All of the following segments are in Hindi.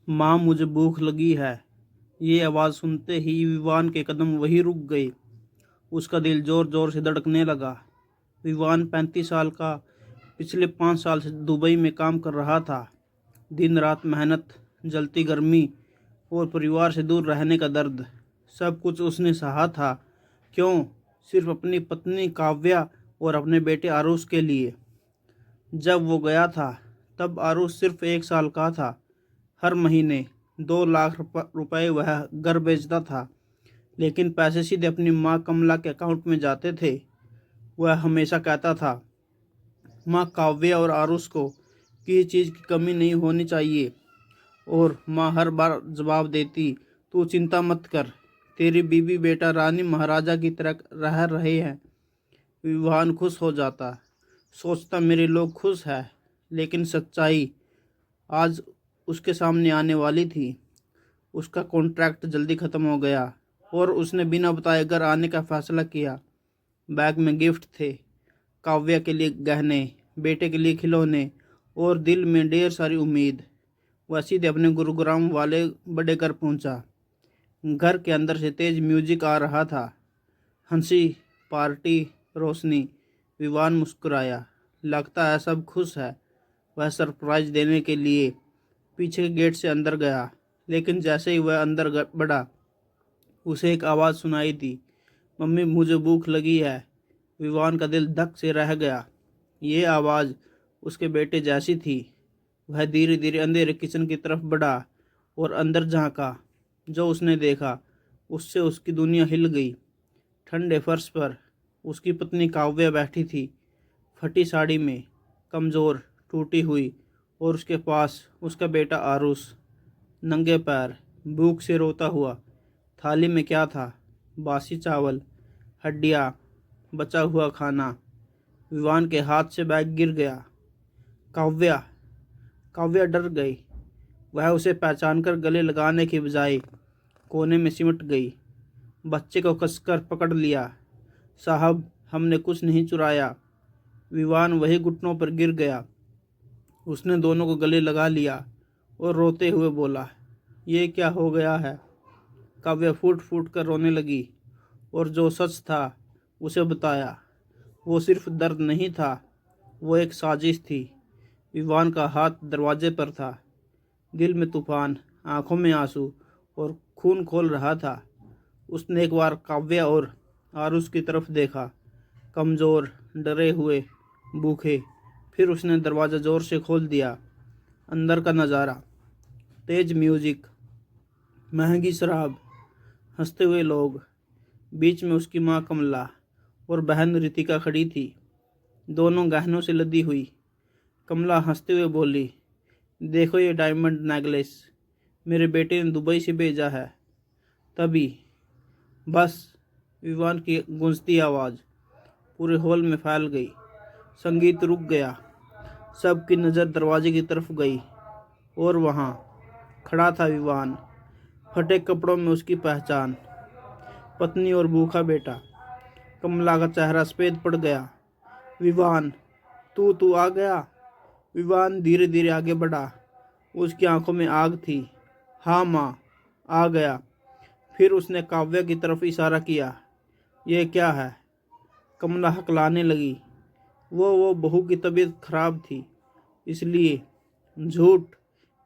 माँ, मुझे भूख लगी है। ये आवाज़ सुनते ही विवान के कदम वहीं रुक गए। उसका दिल जोर जोर से धड़कने लगा। विवान 35 साल का पिछले 5 साल से दुबई में काम कर रहा था। दिन रात मेहनत, जलती गर्मी और परिवार से दूर रहने का दर्द, सब कुछ उसने सहा था। क्यों? सिर्फ अपनी पत्नी काव्या और अपने बेटे आरुष के लिए। जब वो गया था तब आरुष सिर्फ 1 साल का था। हर महीने 2 लाख रुपए वह घर भेजता था, लेकिन पैसे सीधे अपनी माँ कमला के अकाउंट में जाते थे। वह हमेशा कहता था, माँ काव्य और आरुष को किसी चीज़ की कमी नहीं होनी चाहिए। और माँ हर बार जवाब देती, तू चिंता मत कर, तेरी बीवी बेटा रानी महाराजा की तरह रह रहे हैं। विवान खुश हो जाता, सोचता मेरे लोग खुश हैं। लेकिन सच्चाई आज उसके सामने आने वाली थी। उसका कॉन्ट्रैक्ट जल्दी ख़त्म हो गया और उसने बिना बताए घर आने का फैसला किया। बैग में गिफ्ट थे, काव्या के लिए गहने, बेटे के लिए खिलौने और दिल में ढेर सारी उम्मीद। वह सीधे अपने गुरुग्राम वाले बड़े घर पहुंचा। घर के अंदर से तेज म्यूजिक आ रहा था। हंसी, पार्टी, रोशनी। विवान मुस्कुराया, लगता है सब खुश है। वह सरप्राइज देने के लिए पीछे के गेट से अंदर गया, लेकिन जैसे ही वह अंदर बढ़ा, उसे एक आवाज़ सुनाई दी, मम्मी मुझे भूख लगी है। विवान का दिल धक से रह गया। ये आवाज़ उसके बेटे जैसी थी। वह धीरे धीरे अंधेरे किचन की तरफ बढ़ा और अंदर झांका। जो उसने देखा उससे उसकी दुनिया हिल गई। ठंडे फर्श पर उसकी पत्नी काव्या बैठी थी, फटी साड़ी में, कमज़ोर, टूटी हुई। और उसके पास उसका बेटा आरुष, नंगे पैर, भूख से रोता हुआ। थाली में क्या था? बासी चावल, हड्डियाँ, बचा हुआ खाना। विवान के हाथ से बैग गिर गया। काव्या काव्या डर गई। वह उसे पहचानकर गले लगाने की बजाय कोने में सिमट गई। बच्चे को कसकर पकड़ लिया। साहब, हमने कुछ नहीं चुराया। विवान वही घुटनों पर गिर गया। उसने दोनों को गले लगा लिया और रोते हुए बोला, ये क्या हो गया है? काव्या फूट फूट कर रोने लगी और जो सच था उसे बताया। वो सिर्फ दर्द नहीं था, वो एक साजिश थी। विवान का हाथ दरवाजे पर था, दिल में तूफान, आंखों में आंसू और खून खोल रहा था। उसने एक बार काव्या और आरुष की तरफ देखा, कमज़ोर, डरे हुए, भूखे। फिर उसने दरवाज़ा ज़ोर से खोल दिया। अंदर का नज़ारा, तेज म्यूजिक, महंगी शराब, हंसते हुए लोग। बीच में उसकी माँ कमला और बहन रितिका खड़ी थी, दोनों गहनों से लदी हुई। कमला हंसते हुए बोली, देखो ये डायमंड नेकलेस मेरे बेटे ने दुबई से भेजा है। तभी बस, विवान की गूंजती आवाज़ पूरे हॉल में फैल गई। संगीत रुक गया। सबकी नज़र दरवाजे की तरफ गई और वहाँ खड़ा था विवान, फटे कपड़ों में उसकी पहचान, पत्नी और भूखा बेटा। कमला का चेहरा सफ़ेद पड़ गया। विवान, तू आ गया। विवान धीरे धीरे आगे बढ़ा। उसकी आंखों में आग थी। हाँ माँ, आ गया। फिर उसने काव्या की तरफ इशारा किया। ये क्या है? कमला हकलाने लगी। वो बहू की तबीयत खराब थी, इसलिए। झूठ,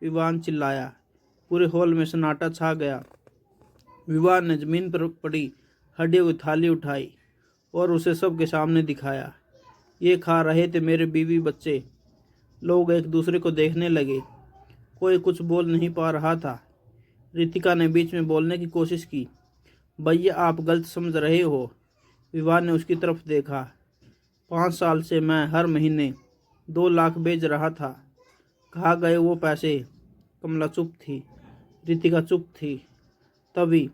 विवान चिल्लाया। पूरे हॉल में सन्नाटा छा गया। विवान ने जमीन पर पड़ी हड्डियों की थाली उठाई और उसे सबके सामने दिखाया। ये खा रहे थे मेरे बीवी बच्चे। लोग एक दूसरे को देखने लगे। कोई कुछ बोल नहीं पा रहा था। रितिका ने बीच में बोलने की कोशिश की, भैया आप गलत समझ रहे हो। विवान ने उसकी तरफ देखा। 5 साल से मैं हर महीने 2 लाख भेज रहा था। कहाँ गए वो पैसे? कमला चुप थी, रितिका चुप थी। तभी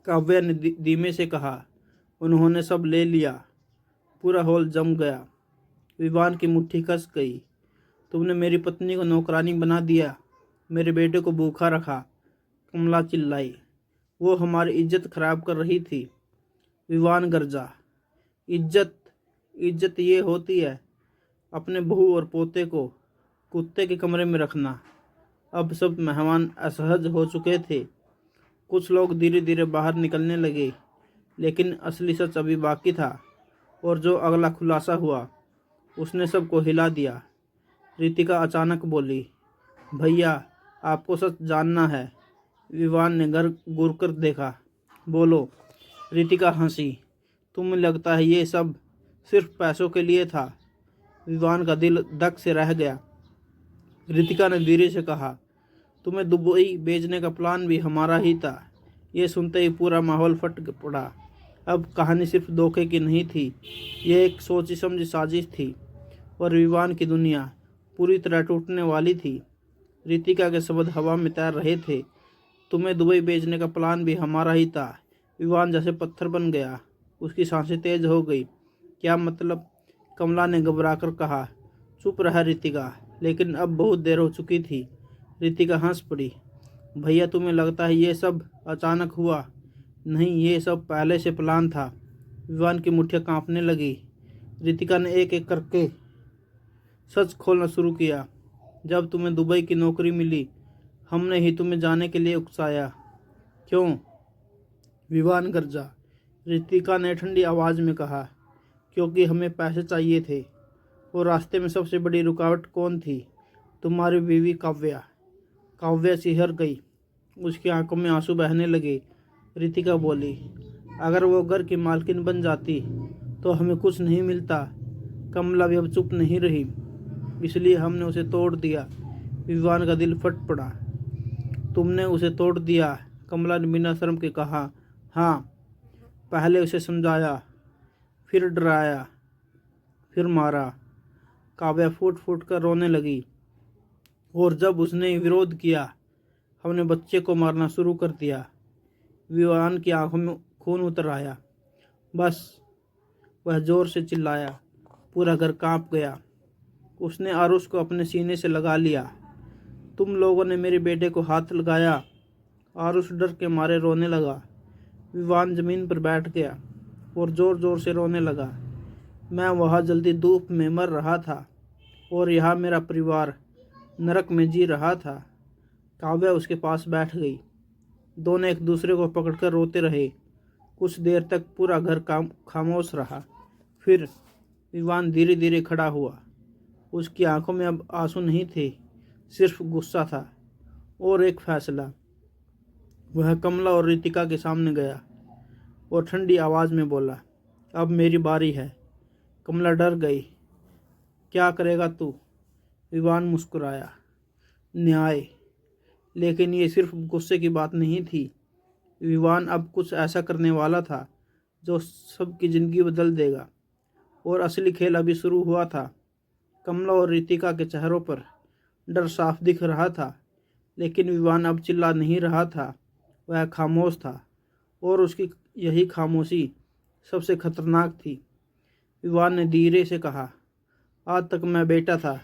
काव्या ने धीमे से कहा, उन्होंने सब ले लिया। पूरा हॉल जम गया। विवान की मुट्ठी कस गई। तुमने मेरी पत्नी को नौकरानी बना दिया, मेरे बेटे को भूखा रखा। कमला चिल्लाई, वो हमारी इज्जत खराब कर रही थी। विवान गरजा, इज्जत इज्जत ये होती है अपने बहू और पोते को कुत्ते के कमरे में रखना। अब सब मेहमान असहज हो चुके थे। कुछ लोग धीरे धीरे बाहर निकलने लगे, लेकिन असली सच अभी बाकी था। और जो अगला खुलासा हुआ उसने सबको हिला दिया। रितिका अचानक बोली, भैया आपको सच जानना है। विवान ने घर घूर कर देखा। बोलो। रितिका हंसी। तुम्हें लगता है ये सब सिर्फ पैसों के लिए था? विवान का दिल धक से रह गया। रितिका ने धीरे से कहा, तुम्हें दुबई भेजने का प्लान भी हमारा ही था। ये सुनते ही पूरा माहौल फट पड़ा। अब कहानी सिर्फ धोखे की नहीं थी, यह एक सोची समझी साजिश थी और विवान की दुनिया पूरी तरह टूटने वाली थी। रितिका के शब्द हवा में तैर रहे थे। तुम्हें दुबई भेजने का प्लान भी हमारा ही था। विवान जैसे पत्थर बन गया। उसकी सांसें तेज हो गई। क्या मतलब? कमला ने घबराकर कहा। चुप रहा रितिका, लेकिन अब बहुत देर हो चुकी थी। रितिका हंस पड़ी। भैया तुम्हें लगता है ये सब अचानक हुआ? नहीं, ये सब पहले से प्लान था। विवान की मुट्ठियाँ कांपने लगी। रितिका ने एक एक करके सच खोलना शुरू किया। जब तुम्हें दुबई की नौकरी मिली, हमने ही तुम्हें जाने के लिए उकसाया। क्यों? विवान गरजा। रितिका ने ठंडी आवाज़ में कहा, क्योंकि हमें पैसे चाहिए थे। और रास्ते में सबसे बड़ी रुकावट कौन थी? तुम्हारी बीवी काव्या। काव्या सिहर गई। उसकी आंखों में आंसू बहने लगे। रितिका बोली, अगर वो घर की मालकिन बन जाती तो हमें कुछ नहीं मिलता। कमला भी अब चुप नहीं रही। इसलिए हमने उसे तोड़ दिया। विवान का दिल फट पड़ा। तुमने उसे तोड़ दिया? कमला ने बिना शर्म के कहा। हाँ, पहले उसे समझाया, फिर डराया, फिर मारा। काव्या फूट फूट कर रोने लगी। और जब उसने विरोध किया, हमने बच्चे को मारना शुरू कर दिया। विवान की आंखों में खून उतर आया। बस, वह जोर से चिल्लाया। पूरा घर कांप गया। उसने आरुष को अपने सीने से लगा लिया। तुम लोगों ने मेरे बेटे को हाथ लगाया। आरुष डर के मारे रोने लगा। विवान जमीन पर बैठ गया और जोर जोर से रोने लगा। मैं वहाँ जल्दी धूप में मर रहा था और यहाँ मेरा परिवार नरक में जी रहा था। काव्या उसके पास बैठ गई। दोनों एक दूसरे को पकड़कर रोते रहे। कुछ देर तक पूरा घर खामोश रहा। फिर विवान धीरे धीरे खड़ा हुआ। उसकी आंखों में अब आंसू नहीं थे, सिर्फ गुस्सा था और एक फैसला। वह कमला और रितिका के सामने गया और ठंडी आवाज़ में बोला, अब मेरी बारी है। कमला डर गई। क्या करेगा तू? विवान मुस्कुराया। न्याय। लेकिन ये सिर्फ गुस्से की बात नहीं थी। विवान अब कुछ ऐसा करने वाला था जो सबकी ज़िंदगी बदल देगा। और असली खेल अभी शुरू हुआ था। कमला और रितिका के चेहरों पर डर साफ दिख रहा था, लेकिन विवान अब चिल्ला नहीं रहा था। वह खामोश था और उसकी यही खामोशी सबसे खतरनाक थी। विवान ने धीरे से कहा, आज तक मैं बेटा था,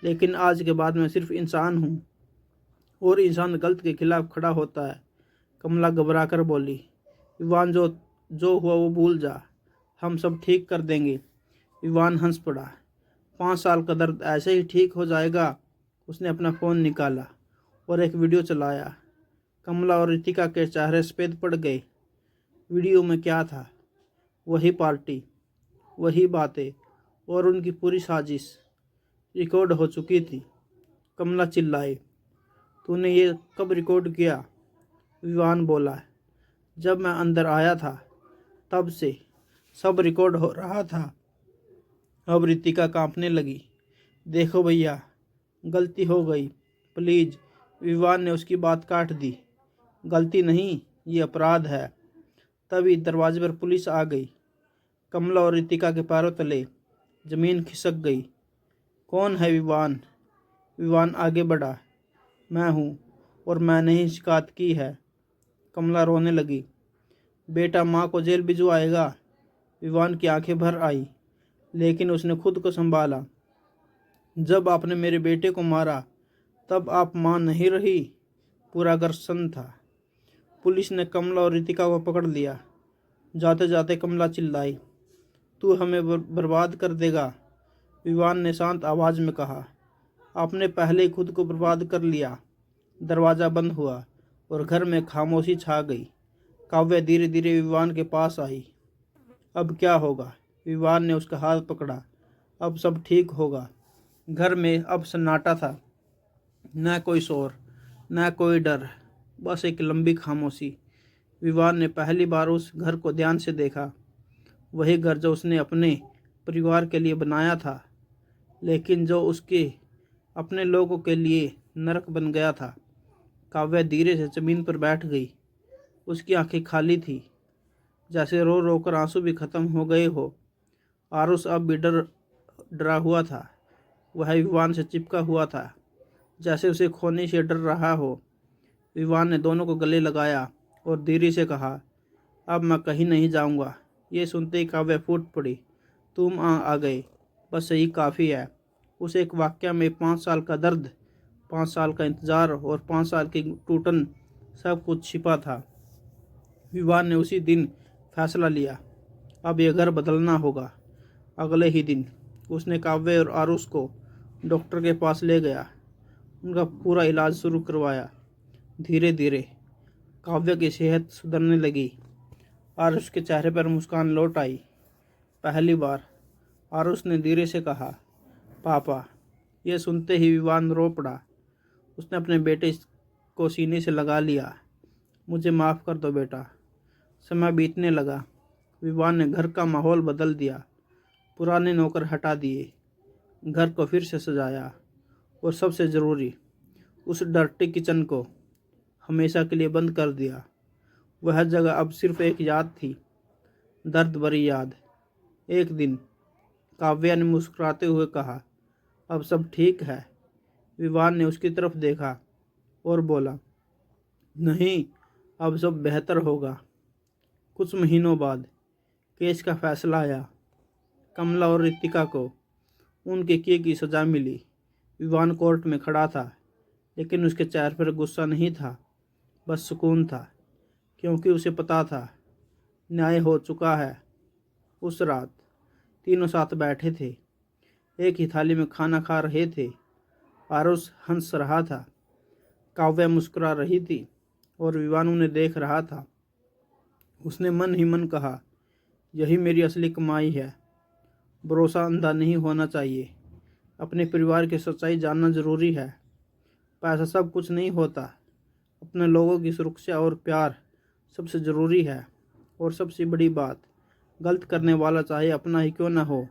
लेकिन आज के बाद मैं सिर्फ इंसान हूँ और इंसान गलत के खिलाफ खड़ा होता है। कमला घबरा कर बोली, विवान जो जो हुआ वो भूल जा, हम सब ठीक कर देंगे। विवान हंस पड़ा। 5 साल का दर्द ऐसे ही ठीक हो जाएगा? उसने अपना फ़ोन निकाला और एक वीडियो चलाया। कमला और रितिका के चेहरे सफ़ेद पड़ गए। वीडियो में क्या था? वही पार्टी, वही बातें और उनकी पूरी साजिश रिकॉर्ड हो चुकी थी। कमला चिल्लाई, तूने ये कब रिकॉर्ड किया? विवान बोला, जब मैं अंदर आया था तब से सब रिकॉर्ड हो रहा था। अब रितिका कांपने लगी। देखो भैया, गलती हो गई, प्लीज़। विवान ने उसकी बात काट दी। गलती नहीं, ये अपराध है। तभी दरवाजे पर पुलिस आ गई। कमला और रितिका के पैरों तले जमीन खिसक गई। कौन है विवान? विवान आगे बढ़ा। मैं हूँ और मैंने ही शिकायत की है। कमला रोने लगी। बेटा माँ को जेल भिजवाएगा? विवान की आंखें भर आई, लेकिन उसने खुद को संभाला। जब आपने मेरे बेटे को मारा तब आप माँ नहीं रही। पूरा घर सन्न था। पुलिस ने कमला और रितिका को पकड़ लिया। जाते जाते कमला चिल्लाई, तू हमें बर्बाद कर देगा। विवान ने शांत आवाज़ में कहा, आपने पहले ही खुद को बर्बाद कर लिया। दरवाज़ा बंद हुआ और घर में खामोशी छा गई। काव्या धीरे धीरे विवान के पास आई। अब क्या होगा? विवान ने उसका हाथ पकड़ा। अब सब ठीक होगा। घर में अब सन्नाटा था, न कोई शोर, न कोई डर, बस एक लंबी खामोशी। विवान ने पहली बार उस घर को ध्यान से देखा, वही घर जो उसने अपने परिवार के लिए बनाया था, लेकिन जो उसके अपने लोगों के लिए नरक बन गया था। काव्या धीरे से जमीन पर बैठ गई। उसकी आंखें खाली थी, जैसे रो रो कर आंसू भी खत्म हो गए हो। आरुष अब भी डरा हुआ था। वह विवान से चिपका हुआ था, जैसे उसे खोने से डर रहा हो। विवान ने दोनों को गले लगाया और धीरे से कहा, अब मैं कहीं नहीं जाऊंगा। ये सुनते ही काव्या फूट पड़ी। तुम आ गए, बस यही काफ़ी है। उस एक वाक्य में 5 साल का दर्द, 5 साल का इंतज़ार और 5 साल की टूटन सब कुछ छिपा था। विवान ने उसी दिन फैसला लिया, अब यह घर बदलना होगा। अगले ही दिन उसने काव्य और आरुष को डॉक्टर के पास ले गया। उनका पूरा इलाज शुरू करवाया। धीरे धीरे काव्य की सेहत सुधरने लगी। आरुष के चेहरे पर मुस्कान लौट आई। पहली बार आरुष ने धीरे से कहा, पापा। यह सुनते ही विवान रो पड़ा। उसने अपने बेटे को सीने से लगा लिया। मुझे माफ़ कर दो बेटा। समय बीतने लगा। विवान ने घर का माहौल बदल दिया। पुराने नौकर हटा दिए, घर को फिर से सजाया और सबसे ज़रूरी, उस डर्टी किचन को हमेशा के लिए बंद कर दिया। वह जगह अब सिर्फ एक याद थी, दर्द भरी याद। एक दिन काव्या ने मुस्कुराते हुए कहा, अब सब ठीक है। विवान ने उसकी तरफ देखा और बोला, नहीं, अब सब बेहतर होगा। कुछ महीनों बाद केस का फैसला आया। कमला और रितिका को उनके किए की सज़ा मिली। विवान कोर्ट में खड़ा था, लेकिन उसके चेहरे पर गुस्सा नहीं था, बस सुकून था, क्योंकि उसे पता था न्याय हो चुका है। उस रात तीनों साथ बैठे थे, एक ही थाली में खाना खा रहे थे। आरुष हंस रहा था, काव्या मुस्कुरा रही थी और विवान उन्हें देख रहा था। उसने मन ही मन कहा, यही मेरी असली कमाई है। भरोसा अंधा नहीं होना चाहिए। अपने परिवार की सच्चाई जानना जरूरी है। पैसा सब कुछ नहीं होता। अपने लोगों की सुरक्षा और प्यार सबसे ज़रूरी है। और सबसे बड़ी बात, गलत करने वाला चाहे अपना ही क्यों ना हो,